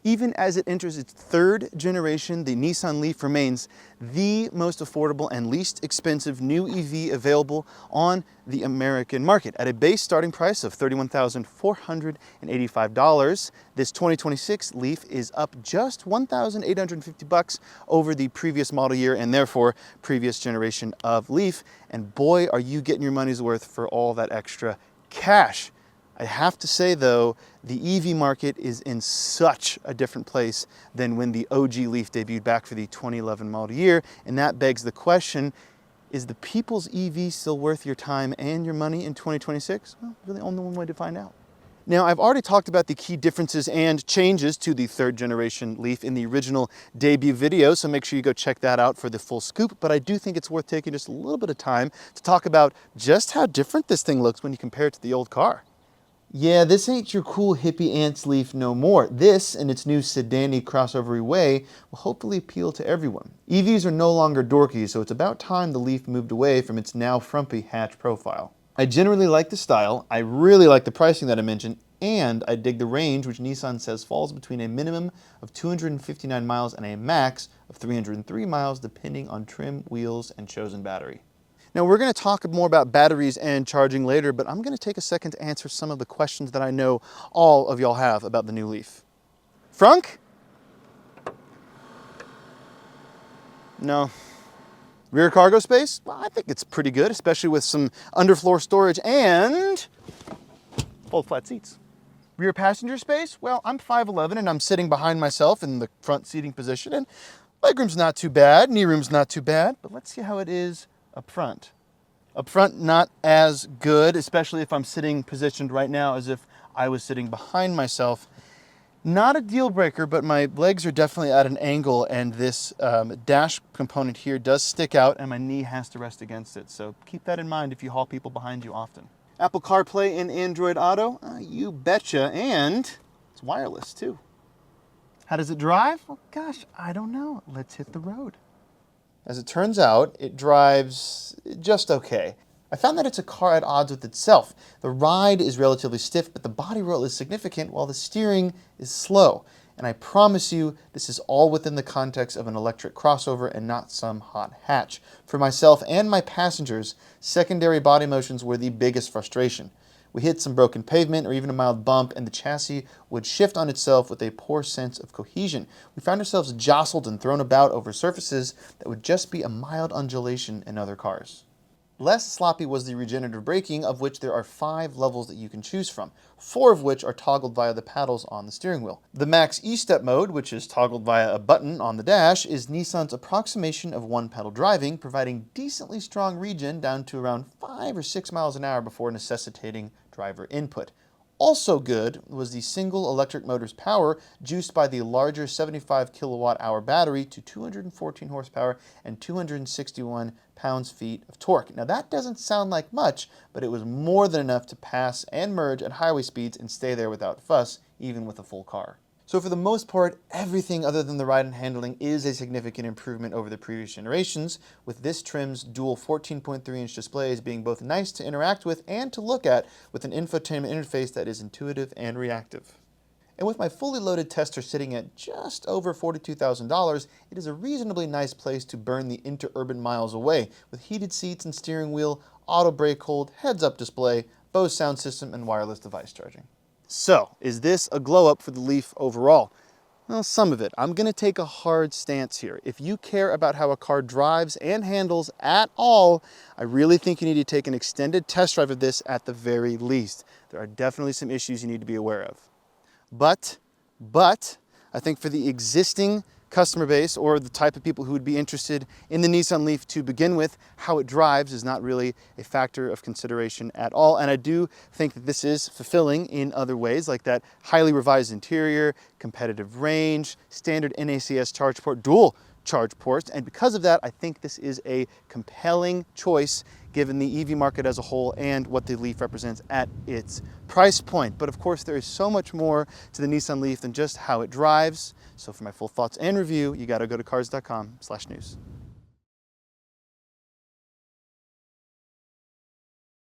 Even as it enters its third generation, the Nissan Leaf remains the most affordable and least expensive new EV available on the American market. At a base starting price of $31,485, this 2026 Leaf is up just $1,850 over the previous model year and therefore previous generation of Leaf. And boy, are you getting your money's worth for all that extra cash. I have to say though, the EV market is in such a different place than when the OG Leaf debuted back for the 2011 model year, and that begs the question, is the people's EV still worth your time and your money in 2026? Well, really only one way to find out. Now, I've already talked about the key differences and changes to the third generation Leaf in the original debut video, so make sure you go check that out for the full scoop, but I do think it's worth taking just a little bit of time to talk about just how different this thing looks when you compare it to the old car. Yeah, this ain't your cool hippie ants Leaf no more. This, in its new sedan-y crossover-y way, will hopefully appeal to everyone. EVs are no longer dorky, so it's about time the Leaf moved away from its now frumpy hatch profile. I generally like the style, I really like the pricing that I mentioned, and I dig the range, which Nissan says falls between a minimum of 259 miles and a max of 303 miles, depending on trim, wheels, and chosen battery. Now, we're going to talk more about batteries and charging later, but I'm going to take a second to answer some of the questions that I know all of y'all have about the new Leaf. Frunk? No. Rear cargo space? Well, I think it's pretty good, especially with some underfloor storage and fold flat seats. Rear passenger space? Well, I'm 5'11" and I'm sitting behind myself in the front seating position, and legroom's not too bad, knee room's not too bad, but let's see how it is up front. Up front, not as good, especially if I'm sitting positioned right now as if I was sitting behind myself. Not a deal breaker, but my legs are definitely at an angle, and this dash component here does stick out and my knee has to rest against it. So keep that in mind if you haul people behind you often. Apple CarPlay and Android Auto? You betcha, and it's wireless too. How does it drive? Well, gosh, I don't know. Let's hit the road. As it turns out, it drives just okay. I found that it's a car at odds with itself. The ride is relatively stiff, but the body roll is significant while the steering is slow. And I promise you, this is all within the context of an electric crossover and not some hot hatch. For myself and my passengers, secondary body motions were the biggest frustration. We hit some broken pavement or even a mild bump, and the chassis would shift on itself with a poor sense of cohesion. We found ourselves jostled and thrown about over surfaces that would just be a mild undulation in other cars. Less sloppy was the regenerative braking, of which there are 5 levels that you can choose from, 4 of which are toggled via the paddles on the steering wheel. The Max E-Step mode, which is toggled via a button on the dash, is Nissan's approximation of one-pedal driving, providing decently strong regen down to around 5 or 6 miles an hour before necessitating driver input. Also good was the single electric motor's power, juiced by the larger 75 kilowatt-hour battery to 214 horsepower and 261 pounds-feet of torque. Now that doesn't sound like much, but it was more than enough to pass and merge at highway speeds and stay there without fuss, even with a full car. So for the most part, everything other than the ride and handling is a significant improvement over the previous generations, with this trim's dual 14.3-inch displays being both nice to interact with and to look at, with an infotainment interface that is intuitive and reactive. And with my fully loaded tester sitting at just over $42,000, it is a reasonably nice place to burn the interurban miles away, with heated seats and steering wheel, auto brake hold, heads-up display, Bose sound system, and wireless device charging. So, is this a glow-up for the Leaf overall? Well, some of it. I'm going to take a hard stance here. If you care about how a car drives and handles at all, I really think you need to take an extended test drive of this at the very least. There are definitely some issues you need to be aware of. But, I think for the existing customer base or the type of people who would be interested in the Nissan Leaf to begin with, how it drives is not really a factor of consideration at all. And I do think that this is fulfilling in other ways, like that highly revised interior, competitive range, standard NACS charge port, dual charge ports. And because of that, I think this is a compelling choice given the EV market as a whole and what the Leaf represents at its price point. But of course, there is so much more to the Nissan Leaf than just how it drives. So for my full thoughts and review, you gotta go to Cars.com/news.